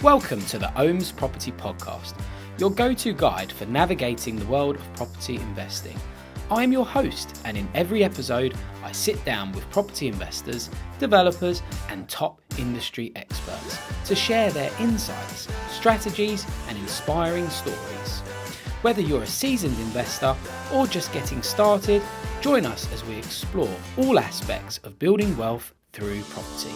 Welcome to the Ohms Property Podcast, your go-to guide for navigating the world of property investing. I'm your host, and in every episode, I sit down with property investors, developers, and top industry experts to share their insights, strategies, and inspiring stories. Whether you're a seasoned investor or just getting started, join us as we explore all aspects of building wealth through property.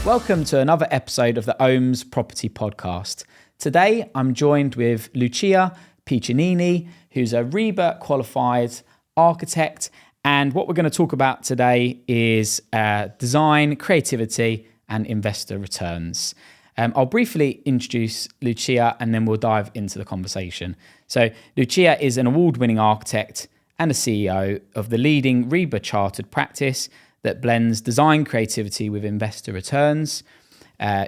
Welcome to another episode of the Ohms Property Podcast. Today, I'm joined with Lucia Piccinini, who's a REBA qualified architect. And what we're going to talk about today is design, creativity, and investor returns. I'll briefly introduce Lucia and then we'll dive into the conversation. So Lucia is an award-winning architect and a CEO of the leading REBA chartered practice that blends design creativity with investor returns.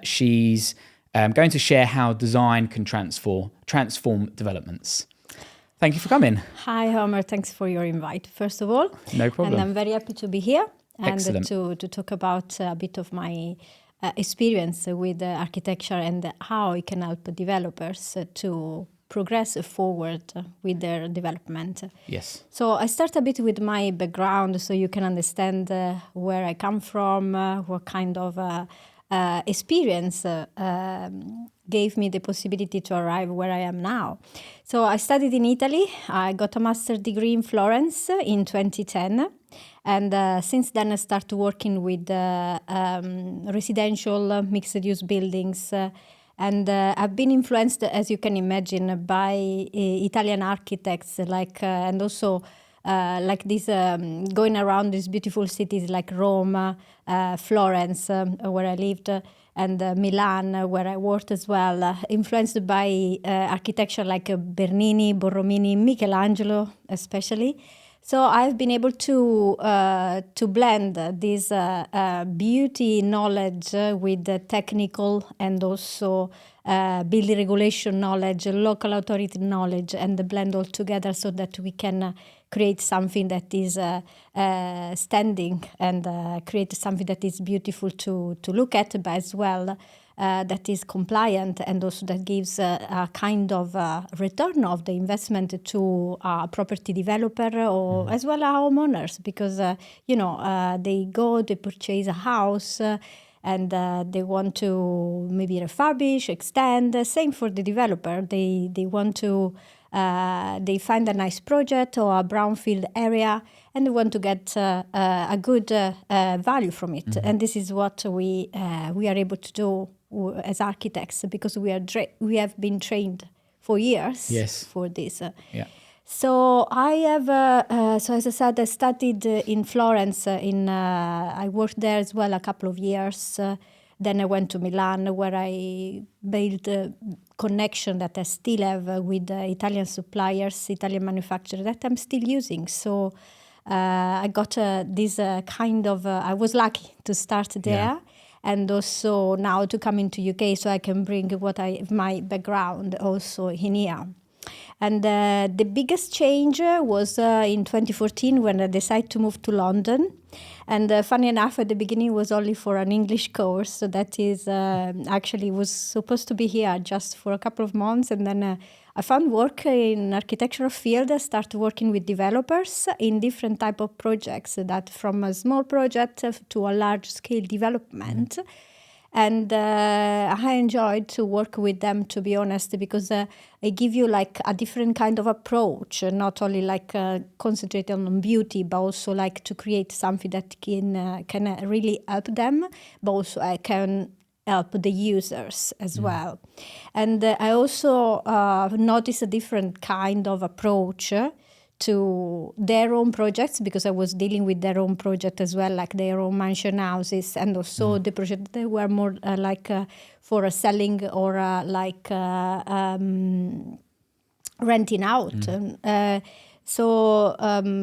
She's going to share how design can transform developments. Thank you for coming. Hi, Homer. Thanks for your invite, first of all. No problem. And I'm very happy to be here and Excellent. to talk about a bit of my experience with architecture and how it can help developers to progress forward with their development. Yes. So I start a bit with my background so you can understand where I come from, what kind of experience gave me the possibility to arrive where I am now. So I studied in Italy. I got a master's degree in Florence in 2010. And since then I started working with residential mixed-use buildings. And I've been influenced, as you can imagine, by Italian architects, and also like this, going around these beautiful cities like Rome, Florence, where I lived, and Milan, where I worked as well, influenced by architecture like Bernini, Borromini, Michelangelo especially. So I've been able to blend this beauty knowledge with the technical and also building regulation knowledge, local authority knowledge, and blend all together so that we can create something that is standing and create something that is beautiful to look at, but as well that is compliant and also that gives a kind of return of the investment to a property developer or as well as homeowners, because they purchase a house and they want to maybe refurbish, extend. Same for the developer. They want to they find a nice project or a brownfield area and they want to get a good value from it. And this is what we are able to do as architects, because we have been trained for years for this. So I have, so as I said, I studied in Florence. I worked there as well a couple of years. Then I went to Milan, where I built a connection that I still have with Italian suppliers, Italian manufacturers that I'm still using. So I got this kind of, I was lucky to start there. Yeah. And also now to come into UK so I can bring my background also in here. And the biggest change was in 2014 when I decided to move to London. And funny enough, at the beginning it was only for an English course. So that is actually was supposed to be here just for a couple of months. And then I found work in architectural field. I started working with developers in different type of projects, that from a small project to a large scale development. And I enjoyed to work with them, to be honest, because they give you like a different kind of approach, not only like concentrated on beauty, but also like to create something that can really help them, but also can help the users as well. And I also noticed a different kind of approach to their own projects, because I was dealing with their own project as well, like their own mansion houses, and also the projects that were more for selling or renting out. So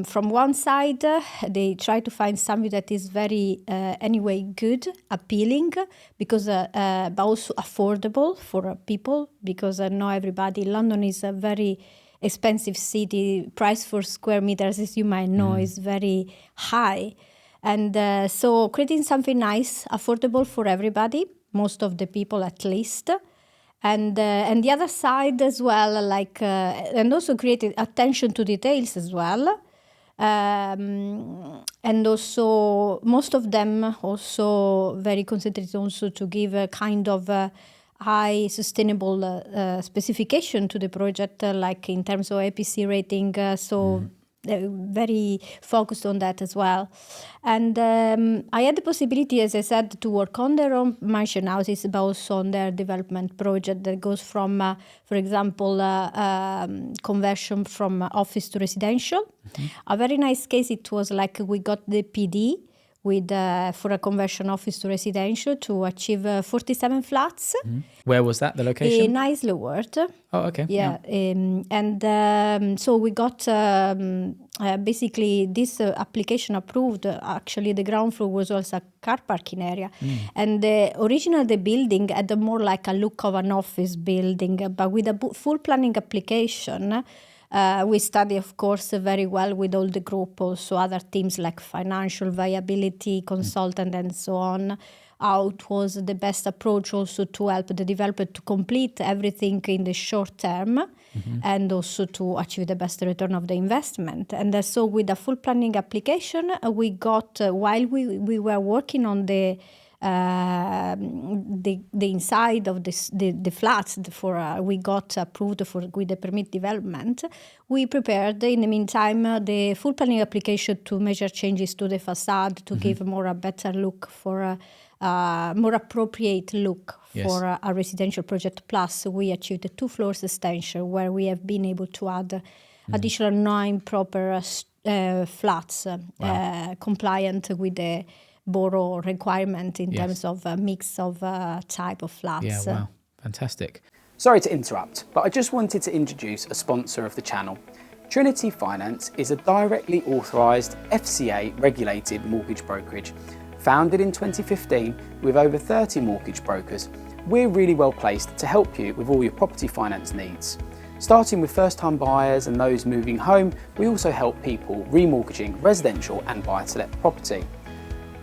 from one side, they try to find something that is very, anyway, good, appealing, because but also affordable for people, because I know everybody, London is a very expensive city. Price for square meters, as you might know, is very high. And so creating something nice, affordable for everybody, most of the people at least. And the other side as well, and also created attention to details as well. And also most of them also very concentrated also to give a kind of high sustainable specification to the project, like in terms of APC rating. Very focused on that as well. And I had the possibility, as I said, to work on their own mansion houses, but also on their development project that goes from, for example, conversion from office to residential. A very nice case, it was like we got the PD with for a conversion office to residential to achieve 47 flats. Where was that, the location? In Isleworth. Oh, okay. Yeah. So we got basically this application approved. Actually, the ground floor was also a car parking area. And the building had more like a look of an office building, but with a full planning application. We study, of course, very well with all the group, also other teams like financial viability, consultant, and so on. How it was the best approach also to help the developer to complete everything in the short term and also to achieve the best return of the investment. And so with a full planning application, we got, while we were working on the inside of the flats we got approved with the permit development, we prepared in the meantime the full planning application to measure changes to the facade to give a better look for more appropriate look for a residential project. Plus, we achieved a 2 floors extension where we have been able to add additional 9 proper flats compliant with the borough requirement in terms of a mix of type of flats. Yeah, wow, fantastic. Sorry to interrupt, but I just wanted to introduce a sponsor of the channel. Trinity Finance is a directly authorised FCA regulated mortgage brokerage. Founded in 2015 with over 30 mortgage brokers, we're really well placed to help you with all your property finance needs. Starting with first-time buyers and those moving home, we also help people remortgaging residential and buy-to-let property.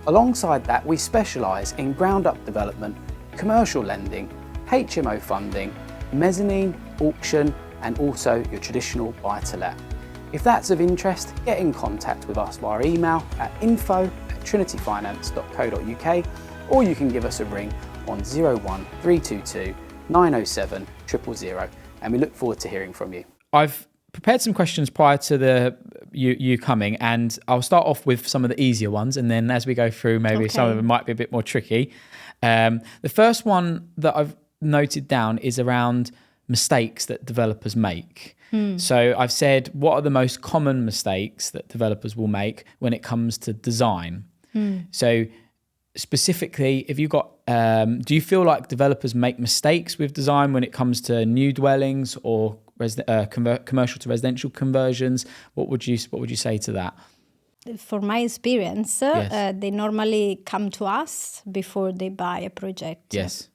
Alongside that, we specialise in ground-up development, commercial lending, HMO funding, mezzanine, auction, and also your traditional buy-to-let. If that's of interest, get in contact with us via email at info@trinityfinance.co.uk, or you can give us a ring on 01322 907 000, and we look forward to hearing from you. I've prepared some questions prior to you coming, and I'll start off with some of the easier ones, and then as we go through, maybe some of them might be a bit more tricky. The first one that I've noted down is around mistakes that developers make. So I've said, what are the most common mistakes that developers will make when it comes to design? So specifically, if you got, do you feel like developers make mistakes with design when it comes to new dwellings or commercial to residential conversions? What would you say to that? For my experience, they normally come to us before they buy a project. Yes.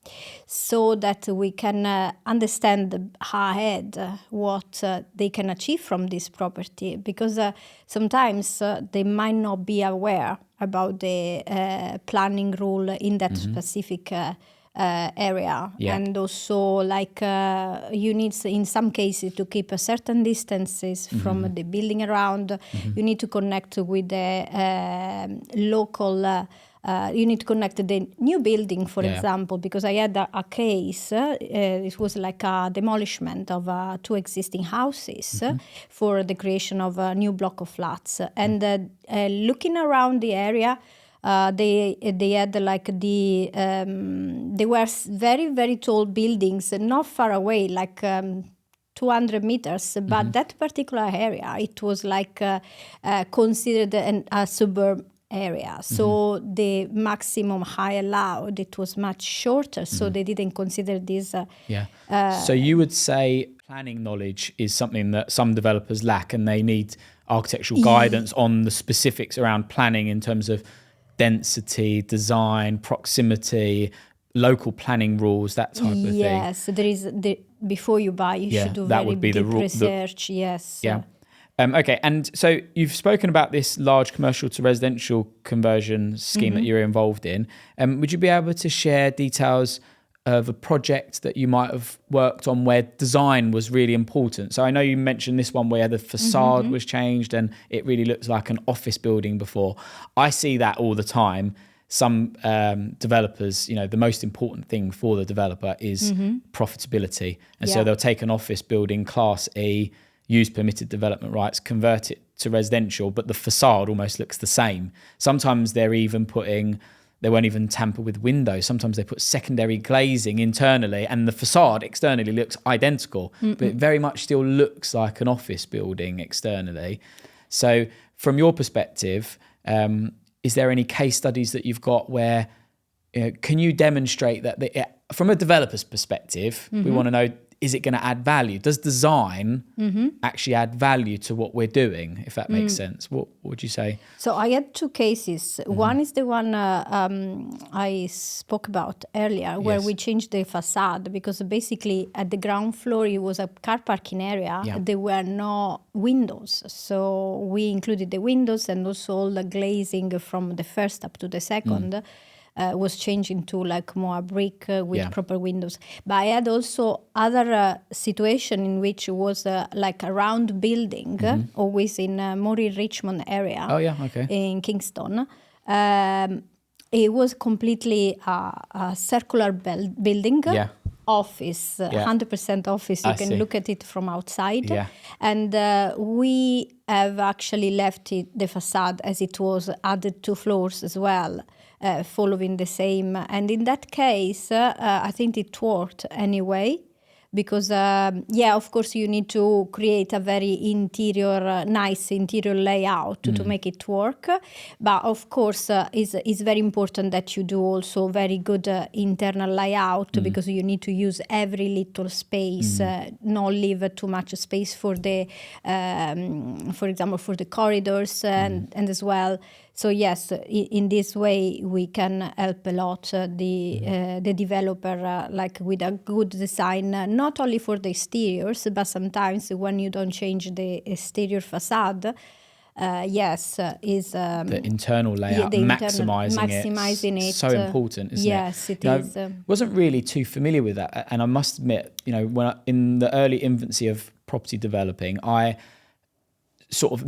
So that we can understand ahead what they can achieve from this property. Because sometimes they might not be aware about the planning rule in that specific area, and also you need in some cases to keep a certain distances from the building around. You need to connect with the local. You need to connect the new building, for example, because I had a case. It was like a demolishment of 2 existing houses for the creation of a new block of flats, and looking around the area. They had they were very, very tall buildings, not far away, 200 meters. But that particular area, it was considered a suburb area. So the maximum height allowed, it was much shorter. So they didn't consider this. So you would say planning knowledge is something that some developers lack, and they need architectural guidance on the specifics around planning in terms of density, design, proximity, local planning rules, that type of thing. Yes, there is before you buy, you should do very deep research. Yes. Yeah. Okay, and so you've spoken about this large commercial to residential conversion scheme that you're involved in. Would you be able to share details of a project that you might have worked on where design was really important? So I know you mentioned this one where the facade was changed and it really looks like an office building before. I see that all the time. Some developers, the most important thing for the developer is profitability. And so they'll take an office building, Class E, use permitted development rights, convert it to residential, but the facade almost looks the same. Sometimes they won't even tamper with windows. Sometimes they put secondary glazing internally and the facade externally looks identical, but it very much still looks like an office building externally. So from your perspective, is there any case studies that you've got where, can you demonstrate that from a developer's perspective, we want to know, is it going to add value? Does design actually add value to what we're doing, if that makes sense? What would you say? So I had two cases. One is the one I spoke about earlier, where we changed the facade, because basically at the ground floor, it was a car parking area. Yeah. There were no windows. So we included the windows, and also all the glazing from the first up to the second. Was changed into like more brick with proper windows. But I had also other situation in which it was like a round building, always in Murray Richmond area. Oh yeah, okay. In Kingston. It was completely a circular building. Yeah. Office, 100% office. You can look at it from outside. Yeah. And we have actually left the facade as it was, added 2 floors as well. Following the same. And in that case, I think it worked anyway, because, of course, you need to create a very nice interior layout to make it work. But, of course, it's very important that you do also very good internal layout, because you need to use every little space, not leave too much space for the, for example, for the corridors and as well. So yes, in this way we can help a lot the developer, like with a good design, not only for the exteriors, but sometimes when you don't change the exterior facade, is the internal layout, maximizing it. So important, isn't it? Yes, it is. Wasn't really too familiar with that, and I must admit, when in the early infancy of property developing, I sort of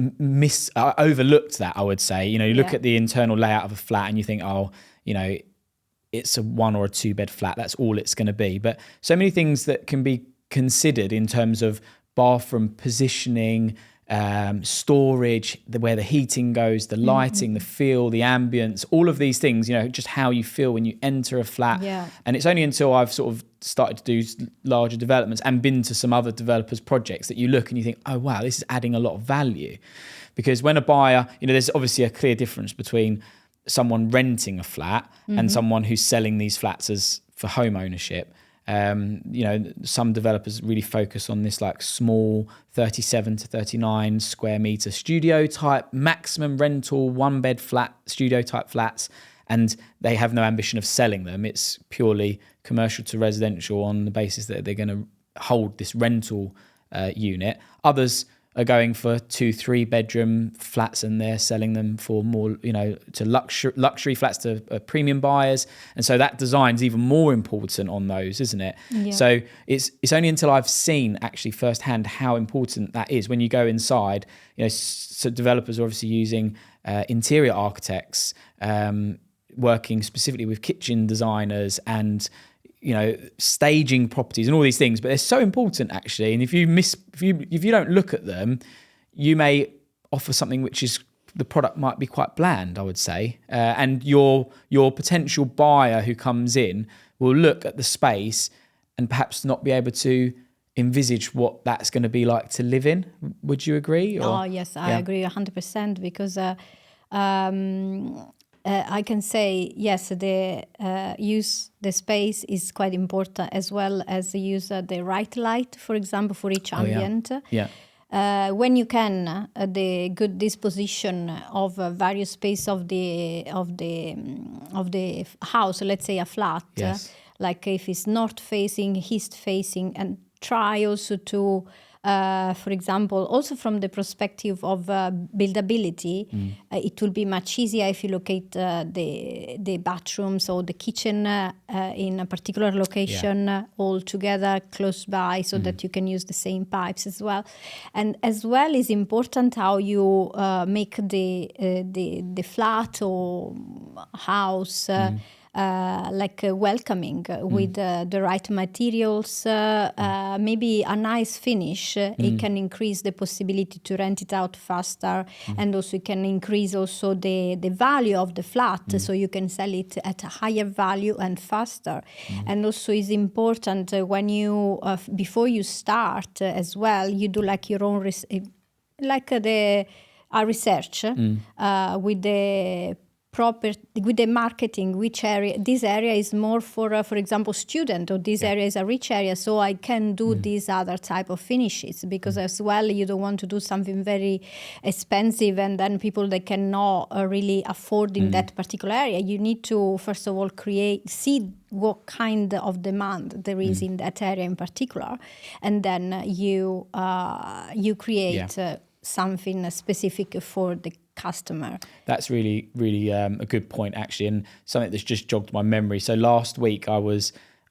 I overlooked that, I would say. You look at the internal layout of a flat and you think, it's a 1 or a 2 bed flat, that's all it's going to be. But so many things that can be considered in terms of bathroom positioning, storage, where the heating goes, the lighting, the feel, the ambience, all of these things, just how you feel when you enter a flat. Yeah. And it's only until I've sort of started to do larger developments and been to some other developers' projects that you look and you think, oh, wow, this is adding a lot of value. Because when a buyer, there's obviously a clear difference between someone renting a flat and someone who's selling these flats as for home ownership. Some developers really focus on this like small 37 to 39 square meter studio type maximum rental 1 bed flat studio type flats, and they have no ambition of selling them. It's purely commercial to residential on the basis that they're going to hold this rental unit. Others are going for 2-3 bedroom flats and they're selling them for more, to luxury flats to premium buyers. And so that design's even more important on those, isn't it? Yeah. So it's only until I've seen actually firsthand how important that is. When you go inside, so developers are obviously using interior architects, working specifically with kitchen designers and staging properties and all these things, but they're so important actually. And if you don't look at them, you may offer something which is, the product might be quite bland, I would say. And your potential buyer who comes in will look at the space and perhaps not be able to envisage what that's going to be like to live in. Would you agree? Or? Oh yes, I agree 100%, because I can say, yes, the use the space is quite important, as well as use the right light, for example, for each ambient. When you can, the good disposition of various space of the house, let's say a flat, like if it's north facing, east facing, and try also to for example, also from the perspective of buildability, it will be much easier if you locate the bathrooms or the kitchen in a particular location all together close by, so that you can use the same pipes as well. And as well is important how you make the flat or house welcoming with the right materials, maybe a nice finish. It can increase the possibility to rent it out faster, and also it can increase also the value of the flat, so you can sell it at a higher value and faster. And also is important when you before you start as well, you do like your own research with the with the marketing, which area, this area is more for example, student, or this area is a rich area, so I can do these other type of finishes, because as well, you don't want to do something very expensive and then people they cannot really afford in that particular area. You need to, first of all, see what kind of demand there is in that area in particular, and then you create something specific for the customer. That's really, really a good point, actually, and something that's just jogged my memory. So last week I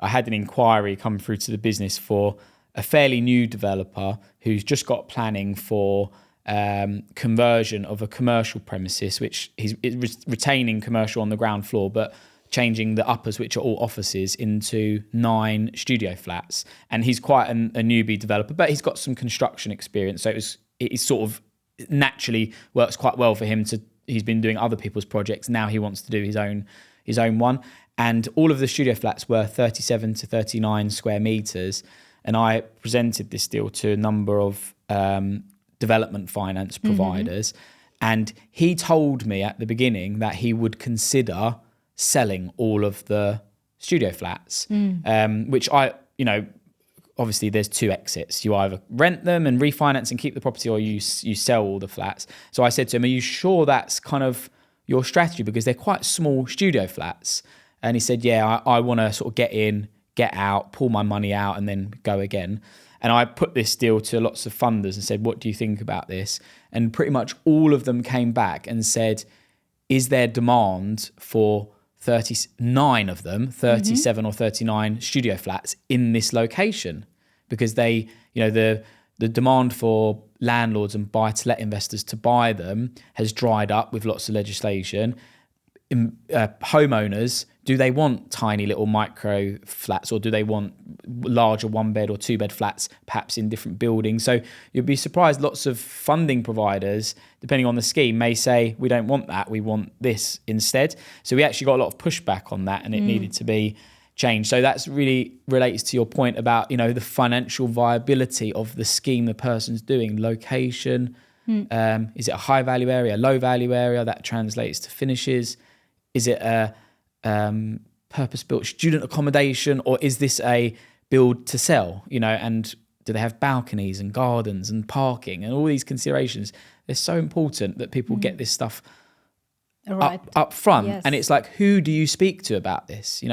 had an inquiry come through to the business for a fairly new developer who's just got planning for conversion of a commercial premises, which he's retaining commercial on the ground floor, but changing the uppers, which are all offices, into 9 studio flats. And he's quite a newbie developer, but he's got some construction experience, so it sort of naturally works quite well for him. He's been doing other people's projects, now he wants to do his own one. And all of the studio flats were 37 to 39 square meters, and I presented this deal to a number of development finance providers, and he told me at the beginning that he would consider selling all of the studio flats, which obviously there's 2 exits. You either rent them and refinance and keep the property, or you sell all the flats. So I said to him, are you sure that's kind of your strategy? Because they're quite small studio flats. And he said, yeah, I want to sort of get in, get out, pull my money out and then go again. And I put this deal to lots of funders and said, what do you think about this? And pretty much all of them came back and said, is there demand for 39 of them, 37 or 39 studio flats in this location? Because the demand for landlords and buy-to-let investors to buy them has dried up with lots of legislation. Homeowners, do they want tiny little micro flats, or do they want larger 1-bed or 2-bed flats, perhaps in different buildings? So you'll be surprised, lots of funding providers, depending on the scheme, may say, we don't want that, we want this instead. So we actually got a lot of pushback on that, and it needed to be changed. So that's really relates to your point about, the financial viability of the scheme the person's doing, location. Is it a high value area, low value area that translates to finishes? Is it a purpose-built student accommodation, or is this a build to sell? And do they have balconies and gardens and parking and all these considerations? They're so important that people get this stuff up front. Yes. And it's like, who do you speak to about this?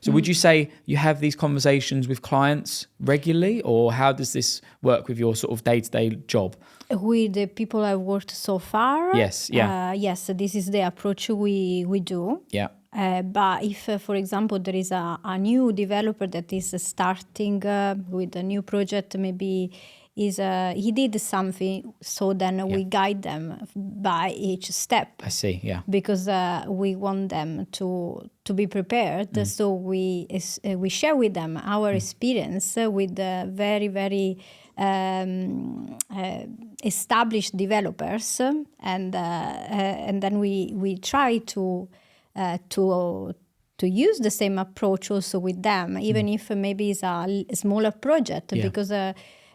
So would you say you have these conversations with clients regularly, or how does this work with your sort of day-to-day job? With the people I've worked so far, yes, this is the approach we do. Yeah. But if, for example, there is a new developer that is starting with a new project, maybe he did something, so then we guide them by each step. I see, yeah. Because we want them to be prepared, so we share with them our experience with very, very established developers, and then we try to use the same approach also with them, even if maybe it's a smaller project, because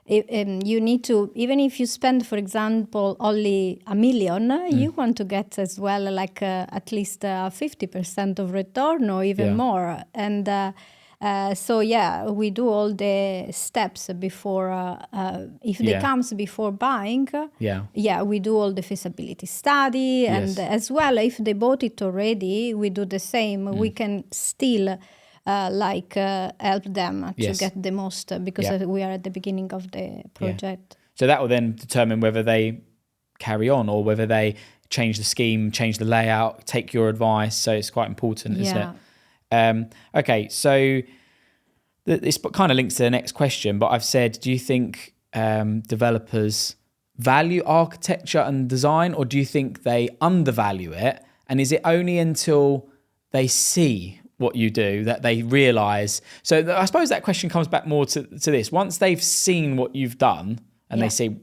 you need to, even if you spend, for example, only $1 million, you want to get as well at least 50% of return or even more. And we do all the steps before, if they comes before buying, we do all the feasibility study, and as well, if they bought it already, we do the same. We can still help them Yes. to get the most because we are at the beginning of the project. So that will then determine whether they carry on or whether they change the scheme, change the layout, take your advice. So it's quite important, isn't it? Okay, so this kind of links to the next question, but I've said, do you think developers value architecture and design, or do you think they undervalue it? And is it only until they see what you do that they realise? So I suppose that question comes back more to this. Once they've seen what you've done and they see,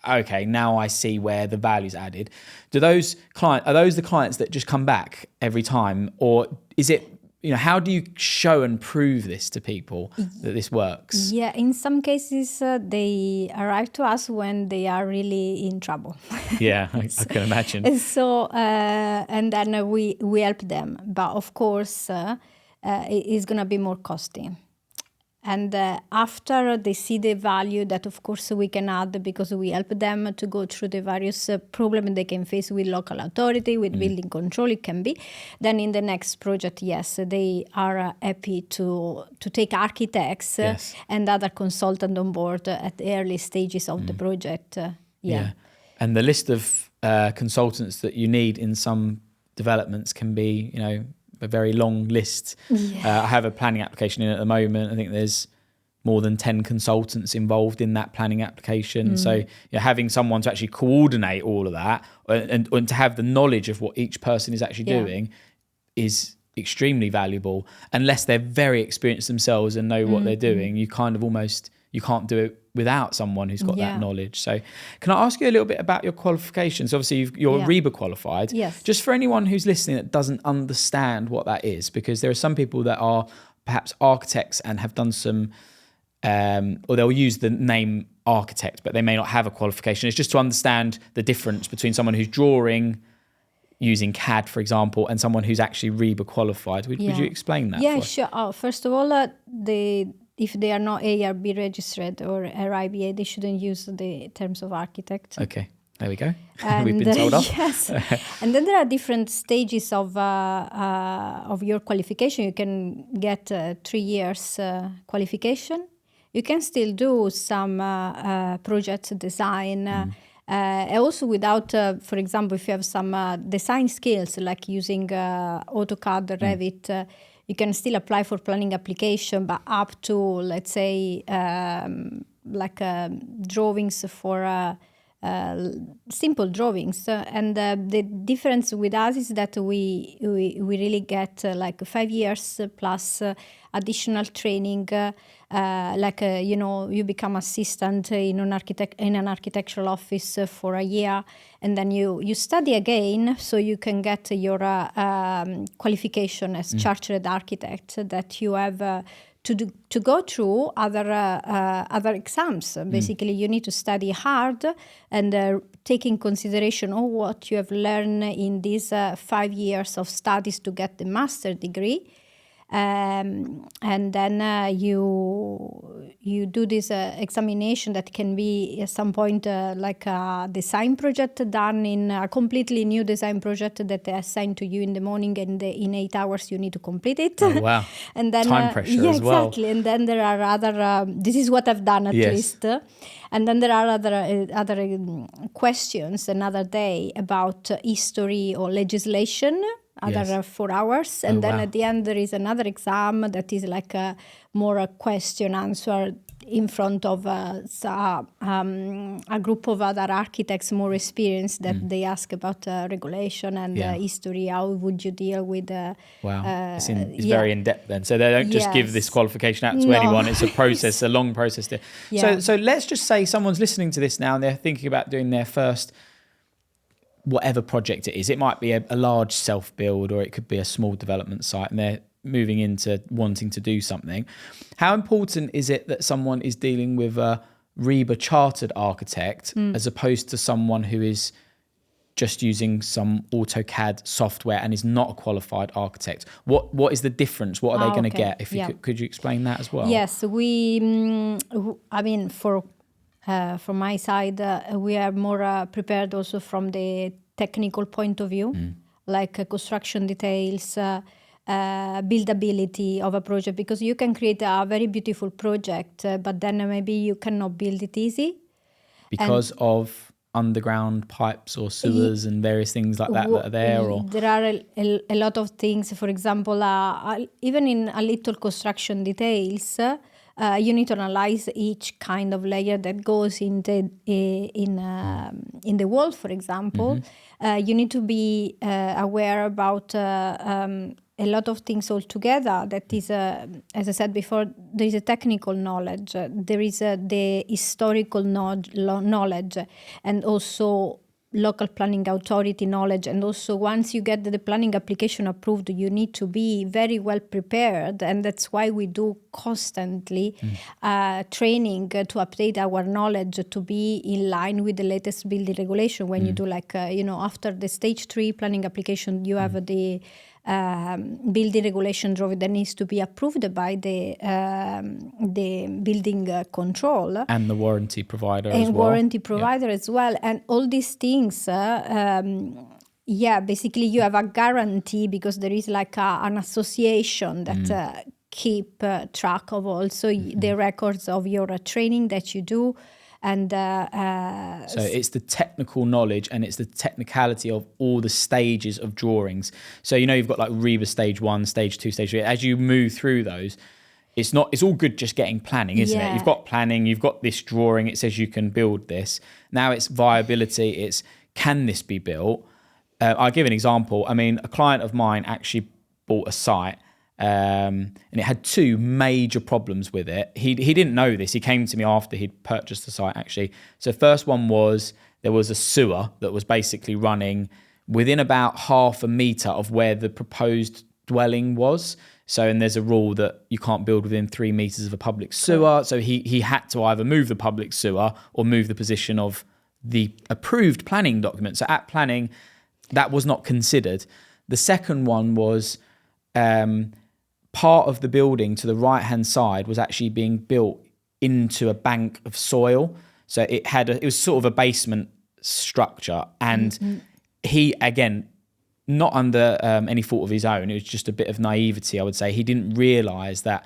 okay, now I see where the value's added. Are those the clients that just come back every time, or is it, how do you show and prove this to people that this works? Yeah, in some cases they arrive to us when they are really in trouble. Yeah, I can imagine. And so, and then we help them. But of course, it's going to be more costly. And after they see the value that, of course, we can add because we help them to go through the various problems they can face with local authority, with building control, it can be. Then in the next project, yes, they are happy to take architects and other consultants on board at the early stages of the project. Yeah. And the list of consultants that you need in some developments can be, a very long list. I have a planning application in at the moment. I think there's more than 10 consultants involved in that planning application. So having someone to actually coordinate all of that and to have the knowledge of what each person is actually doing is extremely valuable. Unless they're very experienced themselves and know what they're doing, you kind of almost, you can't do it without someone who's got that knowledge. So can I ask you a little bit about your qualifications? Obviously, you're REBA qualified. Yes. Just for anyone who's listening that doesn't understand what that is, because there are some people that are perhaps architects and have done some, or they'll use the name architect, but they may not have a qualification. It's just to understand the difference between someone who's drawing using CAD, for example, and someone who's actually REBA qualified. Would you explain that? Yeah, sure. First of all, if they are not ARB registered or RIBA, they shouldn't use the terms of architect. Okay, there we go. And, We've been told off. Yes. And then there are different stages of your qualification. You can get 3 years qualification. You can still do some project design. Also without, for example, if you have some design skills like using AutoCAD, Revit, you can still apply for planning application, but up to, let's say, drawings for simple drawings. And the difference with us is that we really get 5 years plus additional training. You become assistant in an architectural office for a year, and then you study again, so you can get your qualification as chartered architect that you have to go through other exams. Basically, you need to study hard and take in consideration all what you have learned in these 5 years of studies to get the master degree. And then you do this examination that can be at some point like a design project done in a completely new design project that they assign to you in the morning, and in 8 hours you need to complete it. Oh, wow. And then time pressure as well. Exactly. And then there are other. This is what I've done at least. And then there are other questions another day about history or legislation. Other 4 hours, and then at the end there is another exam that is like a more question answer in front of a group of other architects more experienced that they ask about regulation and history. How would you deal with? It's very in depth then. So they don't just give this qualification out to anyone. It's a process, a long process. So let's just say someone's listening to this now and they're thinking about doing their first whatever project it is. It might be a large self-build, or it could be a small development site, and they're moving into wanting to do something. How important is it that someone is dealing with a REBA chartered architect as opposed to someone who is just using some AutoCAD software and is not a qualified architect? What is the difference? What are they going to get? If you could you explain that as well? Yes, from my side, we are more prepared also from the technical point of view, like construction details, buildability of a project, because you can create a very beautiful project, but then maybe you cannot build it easy. Because of underground pipes or sewers and various things like that are there? Or there are a lot of things. For example, even in a little construction details, you need to analyze each kind of layer that goes in the wall, for example. You need to be aware about a lot of things altogether. That is, as I said before, there is a technical knowledge, there is the historical knowledge, and also local planning authority knowledge. And also, once you get the planning application approved, you need to be very well prepared. And that's why we do constantly training to update our knowledge to be in line with the latest building regulation. When you do after the stage 3 planning application, you have the building regulation drawing that needs to be approved by the building control and the warranty provider as well. And warranty provider as well. And all these things, basically you have a guarantee, because there is like an association that keep track of also the records of your training that you do. And so it's the technical knowledge and it's the technicality of all the stages of drawings. So you've got like REBA stage 1, stage 2, stage 3. As you move through those, it's all good just getting planning, isn't it? You've got planning, you've got this drawing, it says you can build this. Now it's viability, it's can this be built? I'll give an example. I mean, a client of mine actually bought a site and it had 2 major problems with it. He didn't know this. He came to me after he'd purchased the site, actually. So first one was there was a sewer that was basically running within about half a metre of where the proposed dwelling was. So, and there's a rule that you can't build within 3 metres of a public sewer. So he had to either move the public sewer or move the position of the approved planning document. So at planning, that was not considered. The second one was part of the building to the right-hand side was actually being built into a bank of soil. So it was sort of a basement structure. And he, again, not under any fault of his own, it was just a bit of naivety, I would say. He didn't realise that,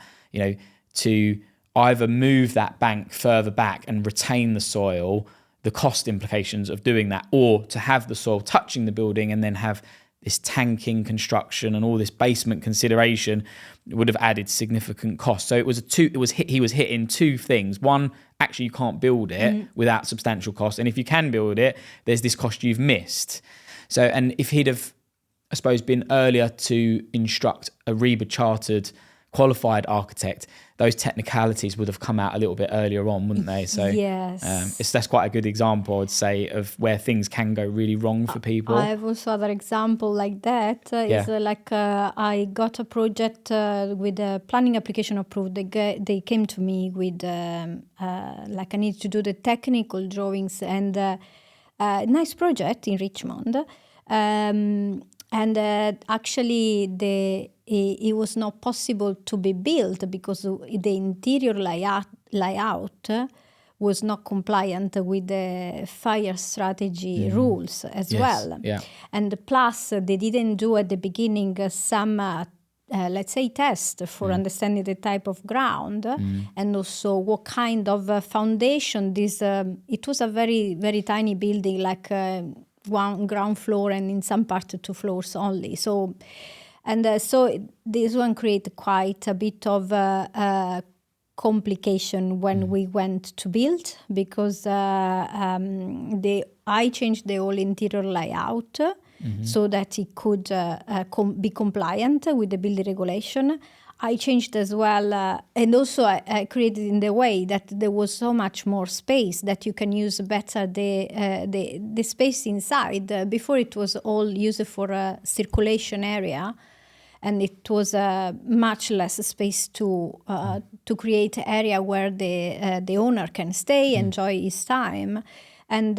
to either move that bank further back and retain the soil, the cost implications of doing that, or to have the soil touching the building and then have this tanking construction and all this basement consideration would have added significant cost. So he was hitting 2 things. One, actually you can't build it without substantial cost. And if you can build it, there's this cost you've missed. So, and if he'd have, I suppose, been earlier to instruct a REBA chartered qualified architect, those technicalities would have come out a little bit earlier on, wouldn't they? So yes, that's quite a good example, I'd say, of where things can go really wrong for people. I have also other example like that. I got a project with a planning application approved. They came to me with I need to do the technical drawings and a nice project in Richmond. And actually it was not possible to be built because the interior layout was not compliant with the fire strategy rules as well. Yeah. And plus, they didn't do at the beginning some let's say test for understanding the type of ground and also what kind of foundation this it was a very, very tiny building, like one ground floor and in some part 2 floors only. So this one created quite a bit of complication when we went to build, because I changed the whole interior layout so that it could be compliant with the building regulation. I changed as well, and also I created in the way that there was so much more space that you can use better the space inside. Before it was all used for a circulation area, and it was much less space to create an area where the owner can stay, enjoy his time. And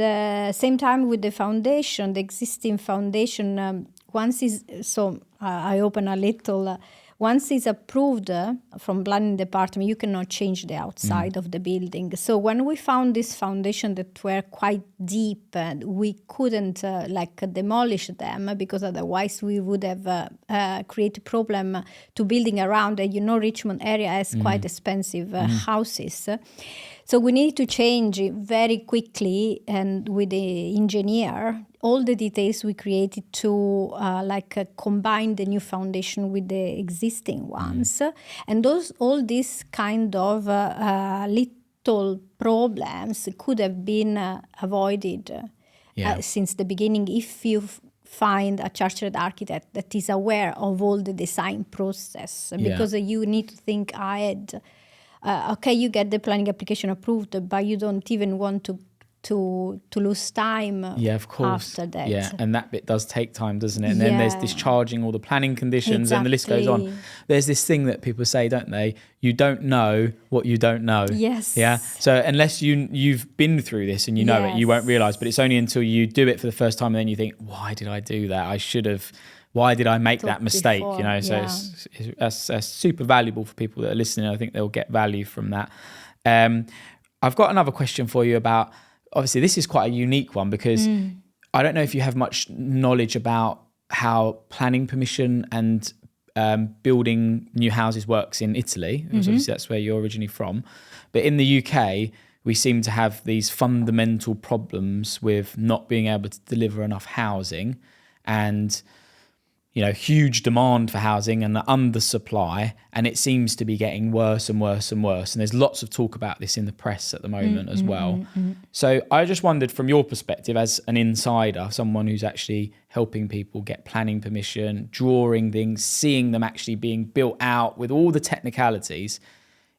same time with the foundation, the existing foundation, I open a little. once it's approved from planning department, you cannot change the outside of the building. So when we found this foundation that were quite deep, we couldn't demolish them, because otherwise we would have created problem to building around. Richmond area has quite expensive houses. So we need to change it very quickly, and with the engineer, all the details we created to combine the new foundation with the existing ones. And all these kind of little problems could have been avoided since the beginning if you find a chartered architect that is aware of all the design process, because you need to think ahead. Okay, you get the planning application approved, but you don't even want to lose time after that. Yeah, and that bit does take time, doesn't it? And then there's discharging all the planning conditions, and the list goes on. There's this thing that people say, don't they? You don't know what you don't know. Yes. Yeah. So unless you've been through this and you know it, you won't realise. But it's only until you do it for the first time and then you think, why did I do that? I should have. Why did I make that mistake? Before, So it's super valuable for people that are listening. I think they'll get value from that. I've got another question for you about, obviously this is quite a unique one, because I don't know if you have much knowledge about how planning permission and building new houses works in Italy. Obviously that's where you're originally from. But in the UK, we seem to have these fundamental problems with not being able to deliver enough housing, and huge demand for housing and the undersupply, and it seems to be getting worse and worse and worse. And there's lots of talk about this in the press at the moment as well. So I just wondered, from your perspective as an insider, someone who's actually helping people get planning permission, drawing things, seeing them actually being built out with all the technicalities,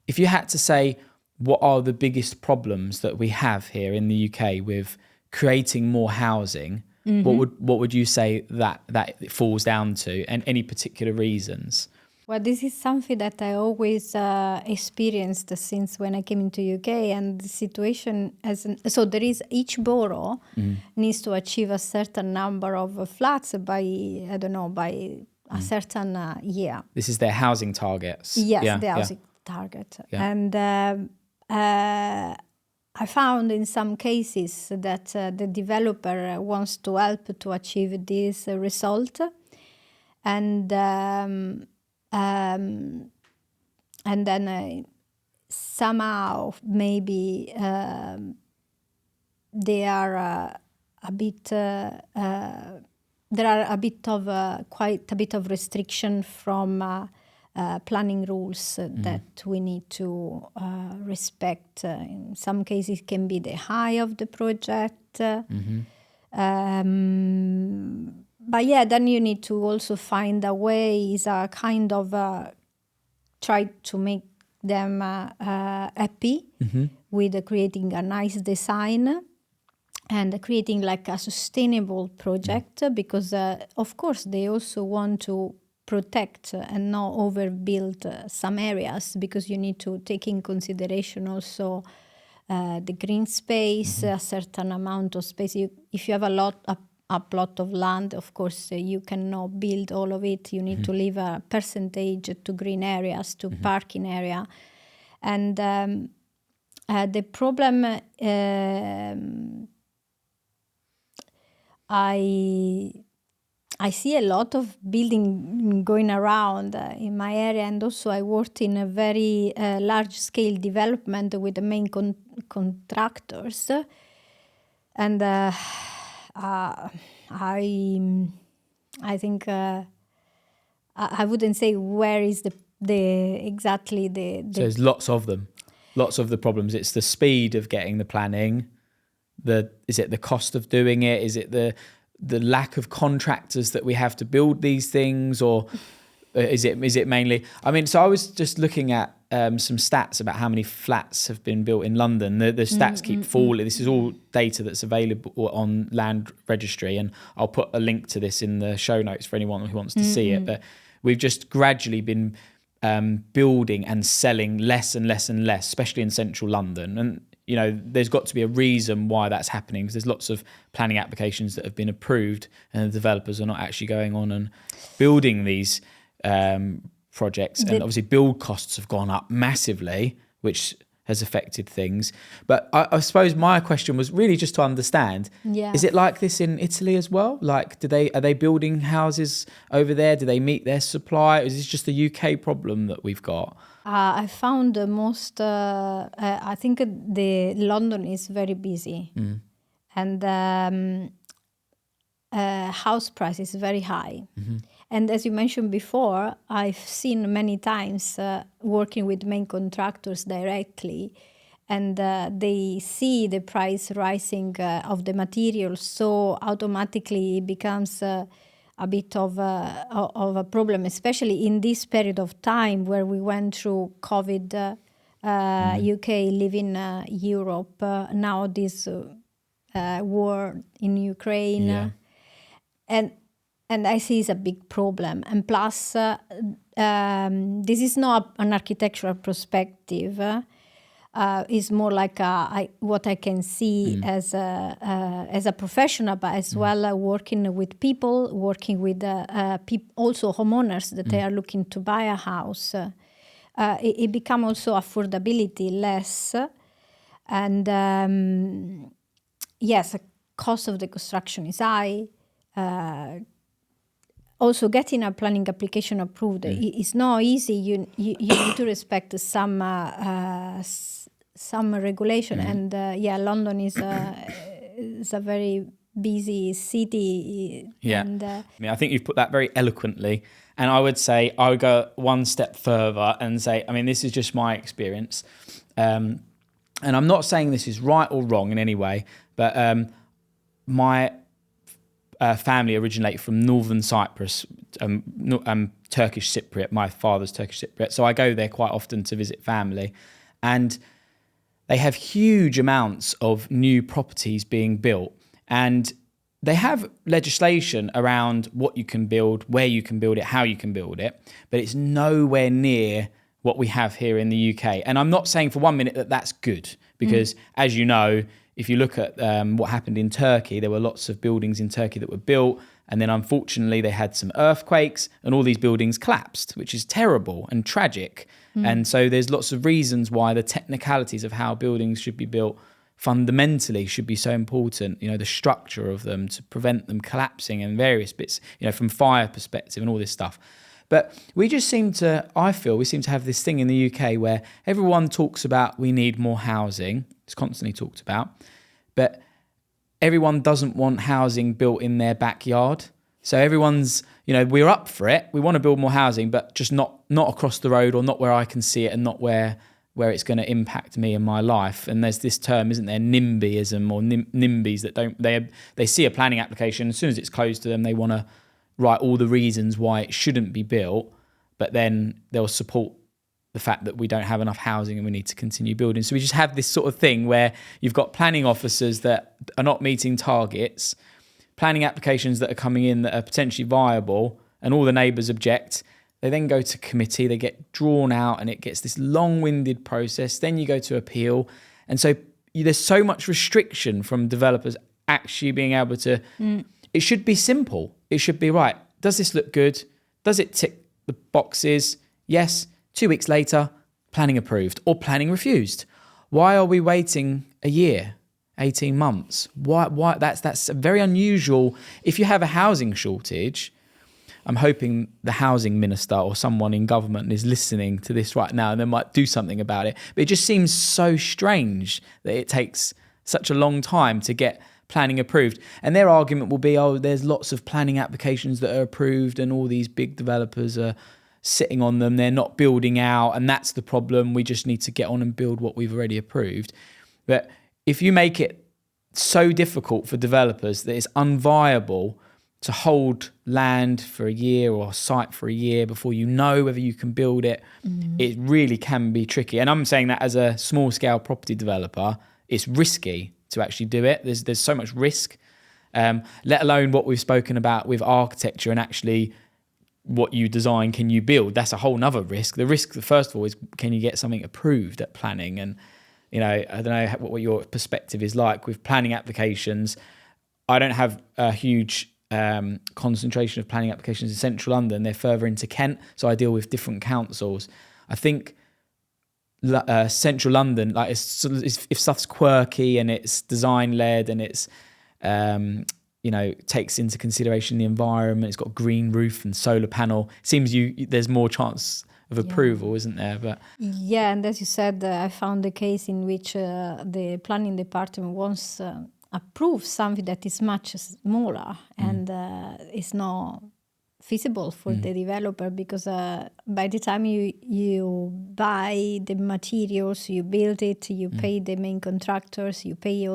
if you had to say, what are the biggest problems that we have here in the UK with creating more housing? What would you say that it falls down to, and any particular reasons? Well, this is something that I always experienced since when I came into UK, and the situation so there is, each borough needs to achieve a certain number of flats by a certain year. This is their housing targets. Yes, the housing target. Yeah. And I found in some cases that the developer wants to help to achieve this result, and then somehow maybe they are a bit. There are quite a bit of restriction from. Planning rules that we need to respect. In some cases, can be the height of the project. But then you need to also find a way, is a kind of try to make them happy with creating a nice design and creating like a sustainable project, because of course they also want to protect and not overbuild some areas, because you need to take in consideration also the green space, a certain amount of space. If you have a plot of land, of course you cannot build all of it. You need to leave a percentage to green areas, to parking area. And the problem I see a lot of building going around in my area, and also I worked in a very large-scale development with the main contractors, and I think I wouldn't say where is exactly the. So there's lots of them, lots of the problems. It's the speed of getting the planning. Is it the cost of doing it? Is it the lack of contractors that we have to build these things, or is it mainly? I mean, so I was just looking at some stats about how many flats have been built in London. The stats keep falling. This is all data that's available on Land Registry, and I'll put a link to this in the show notes for anyone who wants to see it. But we've just gradually been building and selling less and less and less, especially in central London. And there's got to be a reason why that's happening, because there's lots of planning applications that have been approved and the developers are not actually going on and building these projects, and obviously build costs have gone up massively, which has affected things. But I suppose my question was really just to understand, is it like this in Italy as well? Like, are they building houses over there? Do they meet their supply? Is this just a UK problem that we've got? I found the most, I think the London is very busy. And house price is very high. And as you mentioned before, I've seen many times working with main contractors directly, and they see the price rising of the materials, so automatically it becomes a bit of a problem, especially in this period of time where we went through COVID, UK leaving Europe, now this war in Ukraine. And I see it's a big problem. And plus, this is not an architectural perspective. It's more like what I can see as a professional, but as well working with people, working with also homeowners that they are looking to buy a house. It becomes also affordability less. And yes, the cost of the construction is high. Also, getting a planning application approved is not easy. You need to respect some regulation, and London is a very busy city. Yeah, and, I think you've put that very eloquently, and I would say I would go one step further and say, this is just my experience, and I'm not saying this is right or wrong in any way, but my family originate from northern Cyprus, Turkish Cypriot. My father's Turkish Cypriot, so I go there quite often to visit family, and they have huge amounts of new properties being built, and they have legislation around what you can build, where you can build it, how you can build it, but it's nowhere near what we have here in the UK. And I'm not saying for 1 minute that that's good, because as you know, if you look at what happened in Turkey, there were lots of buildings in Turkey that were built, and then unfortunately they had some earthquakes and all these buildings collapsed, which is terrible and tragic. And so there's lots of reasons why the technicalities of how buildings should be built fundamentally should be so important, the structure of them to prevent them collapsing and various bits, from fire perspective and all this stuff. But we seem to have this thing in the UK where everyone talks about we need more housing. It's constantly talked about. But everyone doesn't want housing built in their backyard. So everyone's, we're up for it. We want to build more housing, but just not across the road, or not where I can see it, and not where it's going to impact me in my life. And there's this term, isn't there, NIMBYism, or NIMBYs, that they see a planning application, as soon as it's closed to them, they want to write all the reasons why it shouldn't be built, but then they'll support the fact that we don't have enough housing and we need to continue building. So we just have this sort of thing where you've got planning officers that are not meeting targets, planning applications that are coming in that are potentially viable, and all the neighbours object. They then go to committee, they get drawn out, and it gets this long-winded process. Then you go to appeal. And so there's so much restriction from developers actually being able to... It should be simple. It should be, right, does this look good? Does it tick the boxes? Yes. 2 weeks later, planning approved or planning refused. Why are we waiting a year, 18 months? Why? That's very unusual. If you have a housing shortage, I'm hoping the housing minister or someone in government is listening to this right now and they might do something about it. But it just seems so strange that it takes such a long time to get planning approved. And their argument will be, there's lots of planning applications that are approved and all these big developers are sitting on them. They're not building out, and that's the problem. We just need to get on and build what we've already approved. But if you make it so difficult for developers that it's unviable to hold land for a year or a site for a year before you know whether you can build it, it really can be tricky. And I'm saying that as a small scale property developer, it's risky to actually do it. There's so much risk, let alone what we've spoken about with architecture and actually what you design, can you build? That's a whole nother risk. The risk, first of all, is can you get something approved at planning? And, I don't know what your perspective is like with planning applications. I don't have a huge concentration of planning applications in central London. They're further into Kent, so I deal with different councils. I think central London, like if stuff's quirky and it's design led and it's takes into consideration the environment, it's got a green roof and solar panel, it seems there's more chance of approval, isn't there? But yeah, and as you said, I found a case in which the planning department wants approve something that is much smaller and is not feasible for the developer, because by the time you buy the materials, you build it, you pay the main contractors, you pay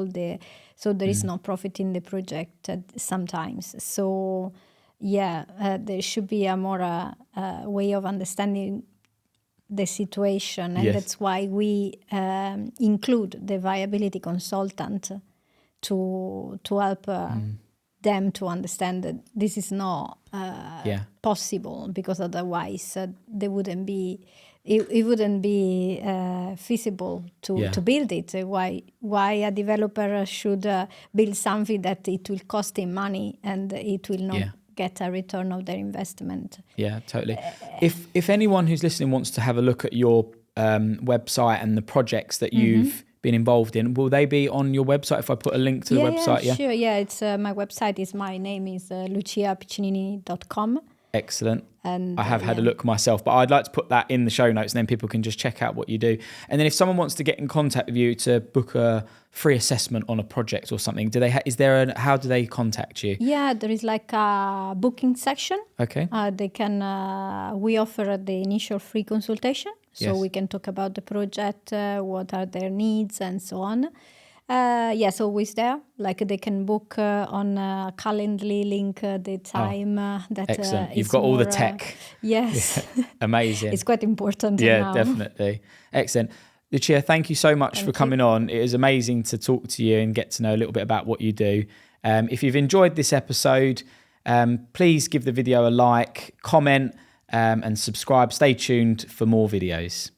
so there is no profit in the project sometimes. So there should be a more way of understanding the situation, and that's why we include the viability consultant to help them to understand that this is not possible, because otherwise it wouldn't be feasible to build it. Why a developer should build something that it will cost him money and it will not get a return of their investment? Yeah, totally. If anyone who's listening wants to have a look at your website and the projects that you've been involved in, will they be on your website if I put a link to the website? Yeah, sure. Yeah, it's my website is, my name is luciapiccinini.com. Excellent. And I have had a look myself, but I'd like to put that in the show notes, and then people can just check out what you do. And then if someone wants to get in contact with you to book a free assessment on a project or something, how do they contact you? Yeah, there is like a booking section. Okay. They can we offer the initial free consultation, so we can talk about the project, what are their needs, and so on. Yes, always there. Like they can book on Calendly link the time that. Excellent. You've got all the tech. Yes. Yeah. Amazing. It's quite important. Yeah, now. Definitely. Excellent. Lucia, thank you so much for coming on. It was amazing to talk to you and get to know a little bit about what you do. If you've enjoyed this episode, please give the video a like, comment, and subscribe. Stay tuned for more videos.